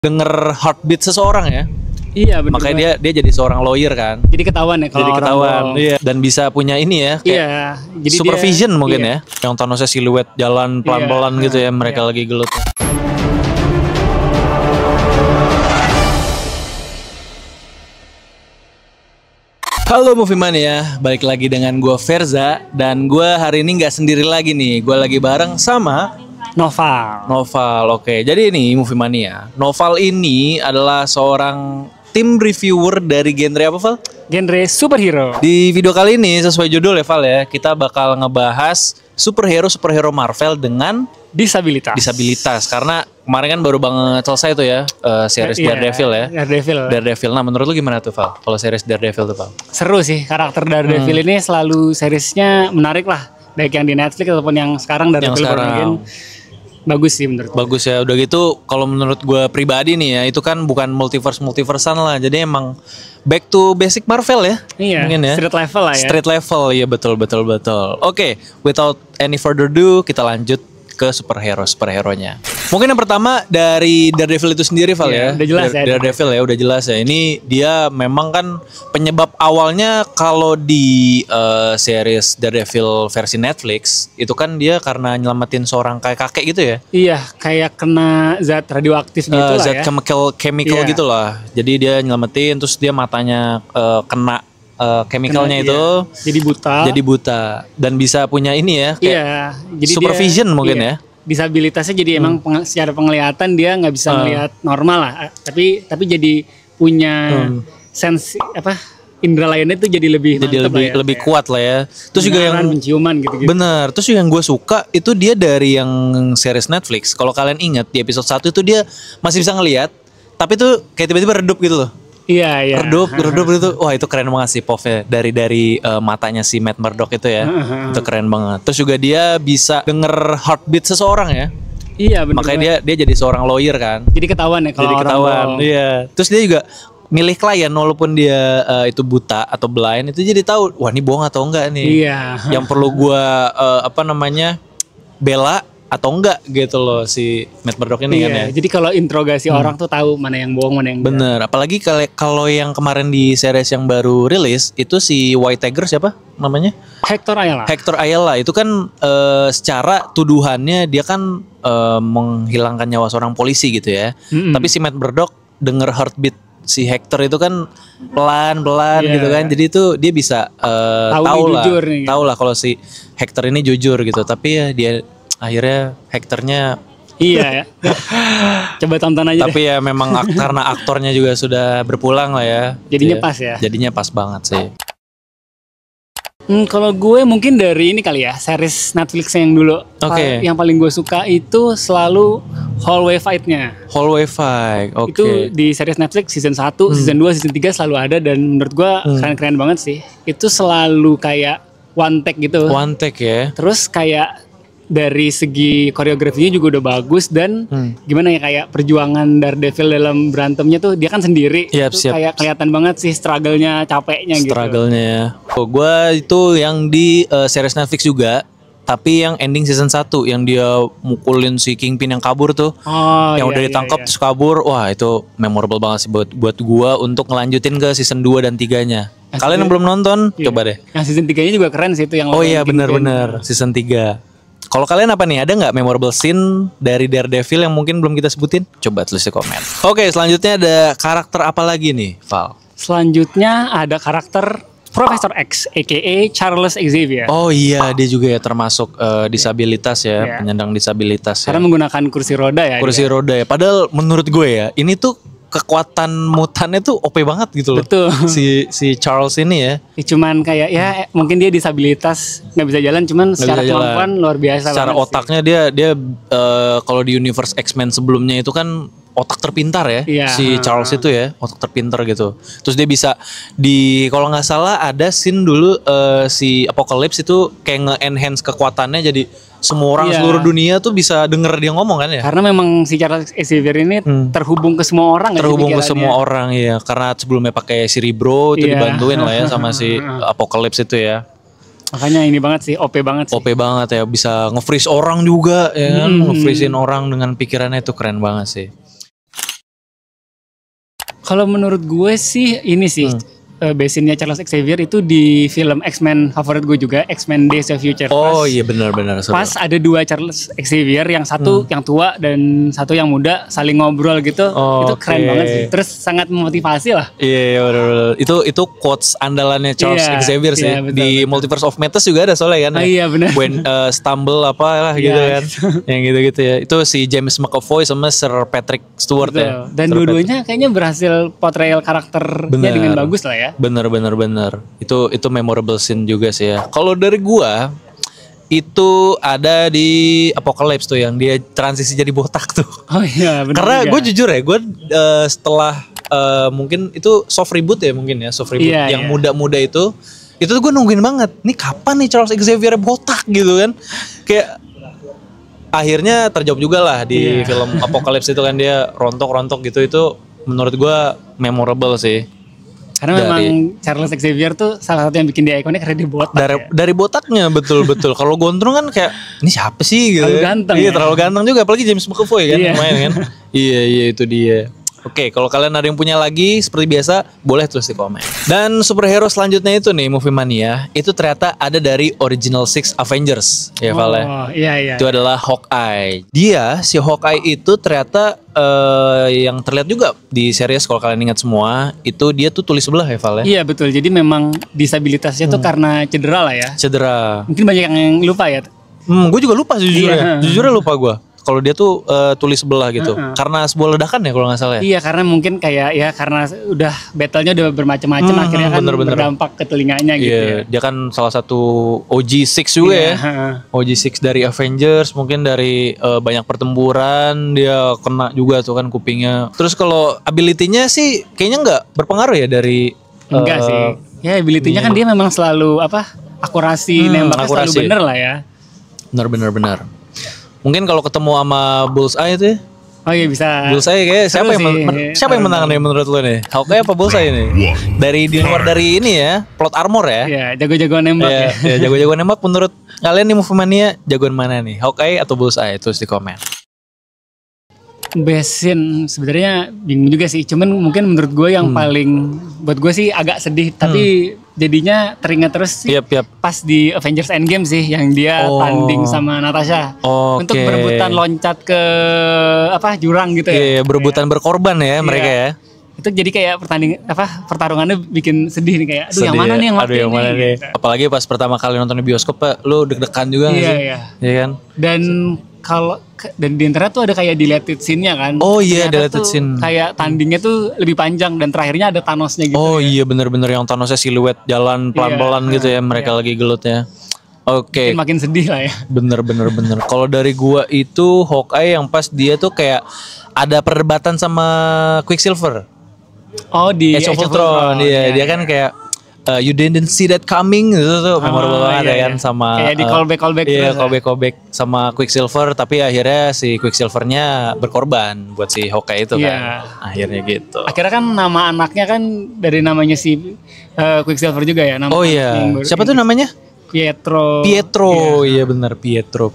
denger heartbeat seseorang ya. Iya benar. Makanya dia jadi seorang lawyer kan. Jadi ketahuan ya kalau Jadi orang ketahuan. bohong. Iya. Dan bisa punya ini ya. Kayak Iya. Jadi supervision dia, mungkin iya. ya. Yang Thanosnya siluet jalan pelan-pelan Iya. gitu ya. Mereka lagi gelut. Halo Movie Mania, balik lagi dengan gue Verza. Dan gue hari ini gak sendiri lagi nih. Gue lagi bareng sama Noval. Oke, jadi ini Movie Mania. Noval ini adalah seorang tim reviewer dari genre apa, Val? Genre superhero. Di video kali ini sesuai judul ya, Val ya, kita bakal ngebahas superhero Marvel dengan disabilitas. Karena kemarin kan baru banget selesai tuh ya series Daredevil ya. Daredevil. Nah, menurut lu gimana tuh, Val? Kalau series Daredevil tuh, Val? Seru sih, karakter Daredevil ini selalu seriesnya menarik lah. Baik yang di Netflix ataupun yang sekarang Daredevil Born Again. Bagus sih menurut gue. Bagus ya. Udah gitu kalau menurut gue pribadi nih ya, itu kan bukan multiverse-multiversean lah. Jadi emang back to basic Marvel ya. Iya, mungkin ya. street level lah ya. Street level, ya betul. Oke, without any further ado, kita lanjut ke superhero-nya. Mungkin yang pertama dari Daredevil itu sendiri, Val ya. Udah jelas ya. Daredevil ya, udah jelas ya. Ini dia memang kan penyebab awalnya kalau di series Daredevil versi Netflix itu kan dia karena nyelamatin seorang kayak kakek gitu ya. Iya, kayak kena zat radioaktif gitu lah zat ya. chemical Iya. gitu lah. Jadi dia nyelamatin, terus dia matanya kena chemicalnya itu jadi buta dan bisa punya ini ya kayak jadi supervision dia, mungkin ya. Disabilitasnya jadi emang secara penglihatan dia nggak bisa melihat normal lah, tapi jadi punya sensi indera lainnya tuh jadi lebih lebih kuat lah ya. Terus juga yang penciuman gitu. Bener. Terus yang gue suka itu dia dari yang series Netflix. Kalau kalian ingat di episode 1 itu dia masih bisa ngelihat, tapi tuh kayak tiba-tiba redup gitu loh. Iya. Redup itu, wah itu keren banget sih pove dari matanya si Matt Murdock itu ya. Itu keren banget. Terus juga dia bisa denger heartbeat seseorang ya. Iya benar. Makanya dia jadi seorang lawyer kan. Jadi ketahuan ya kalau orang bohong. Iya. Terus dia juga milih klien walaupun dia itu buta atau blind, itu jadi tahu wah ini bohong atau enggak nih. Iya. Yang perlu gua bela atau enggak gitu loh si Matt Murdock ini kan ya. Jadi kalau interogasi orang tuh tahu mana yang bohong, mana yang enggak. Bener, apalagi kalau yang kemarin di series yang baru rilis itu si White Tiger siapa namanya? Hector Ayala itu kan secara tuduhannya dia kan menghilangkan nyawa seorang polisi gitu ya. Tapi si Matt Murdock denger heartbeat si Hector itu kan pelan-pelan gitu kan. Jadi itu dia bisa tahu lah kalau si Hector ini jujur gitu. Tapi ya dia akhirnya Hectornya iya ya. Coba tonton aja. Tapi ya memang karena aktornya juga sudah berpulang lah ya. Jadinya pas ya. Jadinya pas banget sih. Kalau gue mungkin dari ini kali ya, series Netflix yang dulu. Yang paling gue suka itu selalu hallway fight-nya. Hallway fight. Oke. Itu di series Netflix season 1, season 2, season 3 selalu ada, dan menurut gue keren-keren banget sih. Itu selalu kayak one take gitu. One take ya. Terus kayak dari segi koreografinya juga udah bagus, dan gimana ya, kayak perjuangan Daredevil dalam berantemnya tuh dia kan sendiri. Itu kayak kelihatan banget sih struggle-nya, capeknya gitu. Struggle-nya ya. Gue itu yang di series Netflix juga, tapi yang ending season 1 yang dia mukulin si Kingpin yang kabur tuh. Yang udah ditangkap terus kabur. Wah, itu memorable banget sih buat gue untuk ngelanjutin ke season 2 dan 3-nya. Kalian yang belum nonton, coba deh. Yang season 3-nya juga keren sih itu yang. Oh iya, benar-benar season 3. Kalau kalian apa nih? Ada nggak memorable scene dari Daredevil yang mungkin belum kita sebutin? Coba tulis di komen. Oke, selanjutnya ada karakter apa lagi nih, Val? Selanjutnya ada karakter Professor X, a.k.a. Charles Xavier. Oh iya, dia juga ya termasuk disabilitas ya, penyandang disabilitas. Karena menggunakan kursi roda ya. Kursi roda ya. Padahal menurut gue ya, ini tuh kekuatan mutannya tuh OP banget gitu loh. Betul. Si Charles ini ya. Cuman kayak mungkin dia disabilitas, nggak bisa jalan, cuman secara kemampuan luar biasa. Secara otaknya dia kalau di universe X-Men sebelumnya itu kan otak terpintar ya. Si Charles itu ya, otak terpintar gitu. Terus dia bisa kalau nggak salah ada scene dulu si Apocalypse itu kayak nge-enhance kekuatannya, jadi semua orang seluruh dunia tuh bisa denger dia ngomong kan ya. Karena memang si Charles Xavier ini terhubung ke semua orang. Terhubung ke semua orang ya. Karena sebelumnya pakai Cerebro itu dibantuin lah ya sama si Apocalypse itu ya. Makanya ini banget sih, OP banget sih. OP banget ya, bisa nge-freeze orang juga ya kan. Nge-freezein orang dengan pikirannya itu keren banget sih. Kalau menurut gue sih ini sih basinnya Charles Xavier itu di film X-Men favorit gue juga, X-Men Days of Future Past. Oh iya benar-benar. Pas ada 2 Charles Xavier, yang satu yang tua dan satu yang muda saling ngobrol gitu. Itu keren banget sih. Terus sangat memotivasi lah. Iya benar-benar. Itu quotes andalannya Charles Xavier sih. Betul, di betul. Multiverse of Madness juga ada soalnya kan. Iya benar. When stumble apalah gitu kan. Yang gitu-gitu ya. Itu si James McAvoy sama Sir Patrick Stewart ya. Dan dua-duanya kayaknya berhasil portrayal karakternya dengan bagus lah ya. Bener. Itu memorable scene juga sih ya. Kalau dari gua itu ada di Apocalypse tuh yang dia transisi jadi botak tuh. Oh iya benar. Karena gue jujur ya, gue setelah mungkin itu soft reboot ya mungkin ya, soft reboot yang muda-muda itu tuh gue nungguin banget. Nih kapan nih Charles Xavier botak gitu kan? Kayak akhirnya terjawab juga lah di film Apocalypse itu kan, dia rontok-rontok gitu. Itu menurut gue memorable sih. Karena memang Charles Xavier tuh salah satu yang bikin dia ikonik karena dia botak. Dari botaknya betul. Kalau gondrong kan kayak ini siapa sih gitu. Terlalu ganteng. Iya, terlalu ganteng juga, apalagi James McAvoy kan main kan. Iya itu dia. Oke, kalau kalian ada yang punya lagi seperti biasa, boleh tulis di komen. Dan superhero selanjutnya itu nih, Movie Mania, itu ternyata ada dari Original Six Avengers, ya Val ya. Oh iya. Itu adalah Hawkeye. Si Hawkeye itu ternyata yang terlihat juga di series kalau kalian ingat semua, itu dia tuh tulis sebelah ya Val ya. Iya betul, jadi memang disabilitasnya tuh karena cedera lah ya. Cedera. Mungkin banyak yang lupa ya. Gue juga lupa jujurnya lupa gue. Kalau dia tuh tulis sebelah gitu, karena sebuah ledakan ya kalau nggak salah ya. Iya, karena mungkin kayak ya karena udah battle-nya udah bermacam-macam, akhirnya kan berdampak ke telinganya gitu. Iya, dia kan salah satu OG6 juga ya. OG6 dari Avengers, mungkin dari banyak pertempuran dia kena juga tuh kan kupingnya. Terus kalau ability-nya sih kayaknya nggak berpengaruh ya dari. Enggak sih. Ya ability-nya kan dia memang selalu akurasi nembaknya selalu bener lah ya. Benar. Mungkin kalau ketemu sama Bullseye itu ya. Oh iya bisa. Bullseye kayak siapa yang menang nih menurut lo nih? Hawkeye apa Bullseye nih? Dari di luar dari ini ya, plot armor ya. Iya, jago-jagoan nembak ya. Iya, jago-jagoan nembak menurut kalian nih Movie Mania jagoan mana nih? Hawkeye atau Bullseye? Tulis di komen. Best scene sebenarnya bingung juga sih. Cuman mungkin menurut gue yang paling buat gue sih agak sedih, tapi jadinya teringat terus sih pas di Avengers Endgame sih yang dia tanding sama Natasha untuk berebutan loncat ke jurang gitu ya. Iya, berebutan berkorban ya mereka ya. Itu jadi kayak pertarungannya bikin sedih nih, kayak yang mana nih yang mati nih. Gitu. Apalagi pas pertama kali nonton di bioskop lu deg-degan juga nggak sih? Iya kan. Dan di internet tuh ada kayak deleted scene-nya kan. Oh iya, deleted scene. Kayak tandingnya tuh lebih panjang dan terakhirnya ada Thanos-nya gitu. Oh iya, bener-bener yang Thanosnya siluet jalan pelan-pelan gitu ya, mereka lagi gelut ya. Oke. Makin sedih lah ya. Bener. Kalau dari gua itu Hawkeye yang pas dia tuh kayak ada perdebatan sama Quicksilver. Oh di Age of Ultron. Dia kan kayak you didn't see that coming gitu tuh memorable banget kan sama kayak di callback callback sama Quicksilver, tapi akhirnya si Quicksilvernya berkorban buat si Hawkeye itu kan akhirnya gitu. Akhirnya kan nama anaknya kan dari namanya si Quicksilver juga ya. Oh iya, siapa tuh namanya? Pietro. Iya benar, Pietro.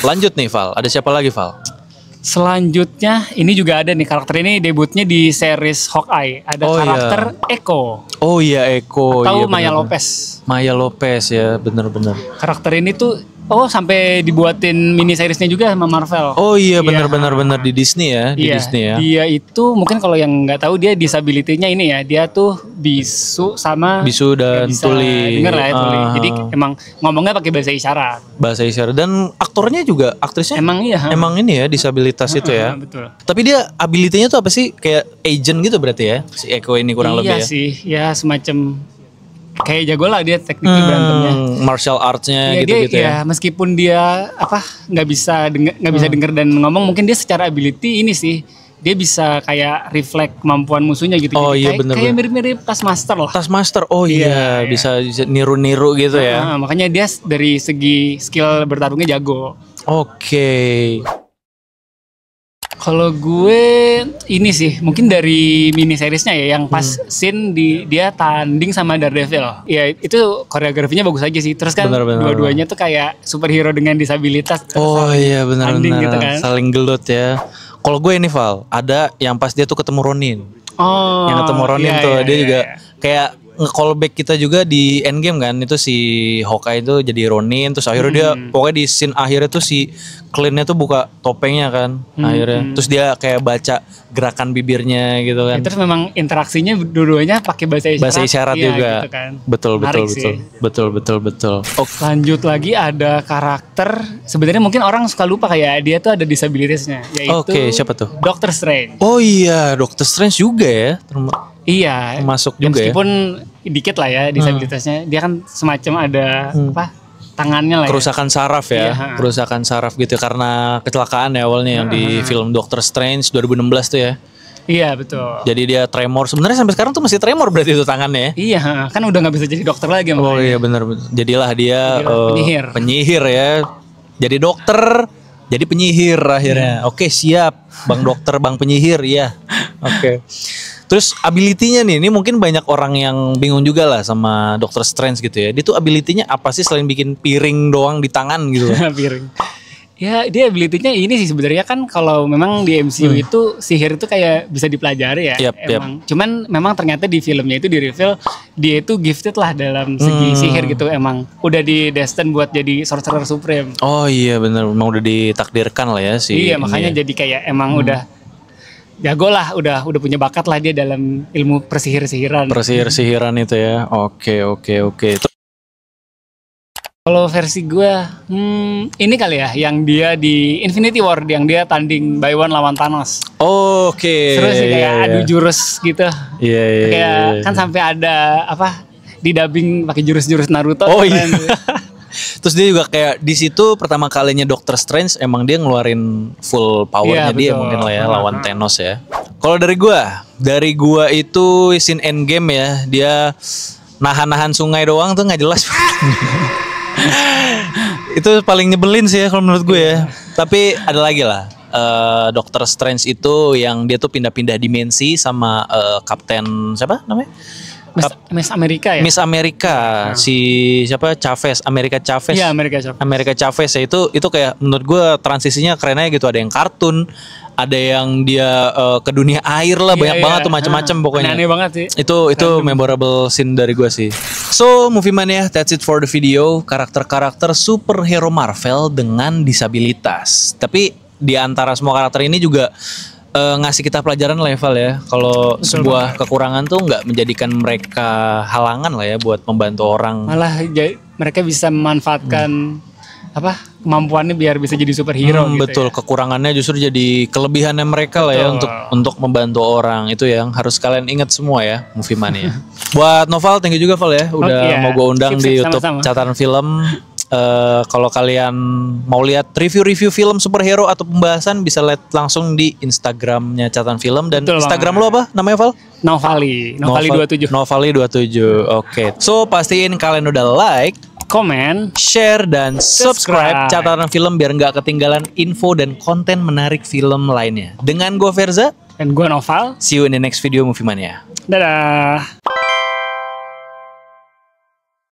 Lanjut nih Val, ada siapa lagi Val? Selanjutnya ini juga ada nih, karakter ini debutnya di series Hawkeye. Ada karakter Echo. Oh iya, Echo. Atau iya, Maya Lopez. Maya Lopez ya, benar. Karakter ini tuh sampai dibuatin mini seriesnya juga sama Marvel. Oh iya, benar di Disney ya, Disney ya. Dia itu mungkin kalau yang nggak tahu, dia disability-nya ini ya, dia tuh bisu dan tuli. Denger lah ya, tuli. Jadi emang ngomongnya pakai bahasa isyarat. Dan aktornya juga, aktrisnya emang ini ya, disabilitas itu ya. Betul. Tapi dia ability-nya tuh apa sih? Kayak agent gitu berarti ya, si Echo ini kurang lebih ya. Iya sih, ya semacam kayak jago lah dia teknik berantemnya, martial arts-nya gitu-gitu ya. Meskipun dia nggak bisa denger dan ngomong, mungkin dia secara ability ini sih dia bisa kayak reflect kemampuan musuhnya gitu. Oh iya benar. Kayak mirip-mirip Taskmaster lah. Taskmaster. Oh iya, bisa niru-niru gitu ya. Makanya dia dari segi skill bertarungnya jago. Oke. Kalau gue ini sih mungkin dari mini seriesnya ya, yang pas scene dia tanding sama Daredevil. Ya itu koreografinya bagus aja sih. Terus kan dua-duanya tuh kayak superhero dengan disabilitas. Oh iya benar. Gitu kan. Saling gelut ya. Kalau gue ini Val, ada yang pas dia tuh ketemu Ronin. Oh. Yang ketemu Ronin tuh dia juga kayak nge-callback kita juga di Endgame kan, itu si Hawkeye itu jadi Ronin, terus akhirnya dia pokoknya di scene akhirnya tuh si Clint-nya tuh buka topengnya kan akhirnya, terus dia kayak baca gerakan bibirnya gitu kan. Terus memang interaksinya dua-duanya pakai bahasa isyarat iya, juga gitu kan. Betul. Lanjut lagi ada karakter sebenarnya mungkin orang suka lupa kayak dia tuh ada disabilitasnya, yaitu siapa tuh? Doctor Strange. Oh iya, Doctor Strange juga ya. Iya, masuk juga meskipun dikit lah ya disabilitasnya. Dia kan semacam ada tangannya lah. Kerusakan saraf ya, kerusakan saraf gitu karena kecelakaan ya awalnya yang di film Doctor Strange 2016 tuh ya. Iya betul. Jadi dia tremor. Sebenarnya sampai sekarang tuh masih tremor berarti itu tangannya. Iya, kan udah nggak bisa jadi dokter lagi. Oh iya benar. Jadilah dia penyihir ya. Jadi dokter, jadi penyihir akhirnya. Oke siap, bang dokter, bang penyihir ya. Oke. Terus ability-nya nih, ini mungkin banyak orang yang bingung juga lah sama Doctor Strange gitu ya. Dia tuh ability-nya apa sih selain bikin piring doang di tangan gitu? Piring. Ya dia ability-nya ini sih sebenarnya kan kalau memang di MCU itu sihir itu kayak bisa dipelajari ya. Emang. Cuman memang ternyata di filmnya itu di reveal dia itu gifted lah dalam segi sihir gitu, emang udah di destined buat jadi sorcerer supreme. Oh iya benar, memang udah ditakdirkan lah ya sih. Iya makanya jadi kayak emang udah jago lah, udah punya bakat lah dia dalam ilmu persihir-sihiran. Persihir-sihiran itu ya. Oke. Kalau versi gue, ini kali ya, yang dia di Infinity War, yang dia tanding by one lawan Thanos. Oke. Terus kayak adu jurus gitu. Iya. Kayak kan sampai ada apa di dubbing pakai jurus-jurus Naruto. Oh iya. Terus dia juga kayak di situ pertama kalinya Doctor Strange emang dia ngeluarin full powernya dia mungkin lah ya lawan Thanos ya. Kalau dari gua itu scene Endgame ya, dia nahan-nahan sungai doang tuh nggak jelas. Itu paling nyebelin sih ya kalau menurut gue ya. Tapi ada lagi lah. Doctor Strange itu yang dia tuh pindah-pindah dimensi sama Kapten siapa namanya? Miss Amerika ya? Miss Amerika, si siapa Chavez, Amerika Chavez. Iya, Amerika Chavez ya itu kayak menurut gue transisinya keren aja gitu, ada yang kartun, ada yang dia ke dunia air lah, banyak banget tuh macam-macam pokoknya. Aneh banget sih. Itu memorable scene dari gue sih. So, Movie Mania, that's it for the video. Karakter-karakter superhero Marvel dengan disabilitas. Tapi di antara semua karakter ini juga ngasih kita pelajaran level ya. Kalau sebuah kekurangan tuh nggak menjadikan mereka halangan lah ya buat membantu orang. Malah mereka bisa memanfaatkan kemampuannya biar bisa jadi superhero gitu. Betul, kekurangannya justru jadi kelebihannya mereka lah ya untuk membantu orang. Itu yang harus kalian ingat semua ya, Movie Mania. Buat Noval, thank you juga Val ya udah mau gue undang di YouTube Catatan Film. Kalau kalian mau lihat review-review film superhero atau pembahasan bisa lihat langsung di Instagramnya Catatan Film. Dan Instagram lo apa namanya Val? Novali 27. Novali 27. Oke. So pastiin kalian udah like, komen, share, dan subscribe Catatan Film biar nggak ketinggalan info dan konten menarik film lainnya. Dengan gue Verza dan gue Noval. See you in the next video Movie Mania. Dadah.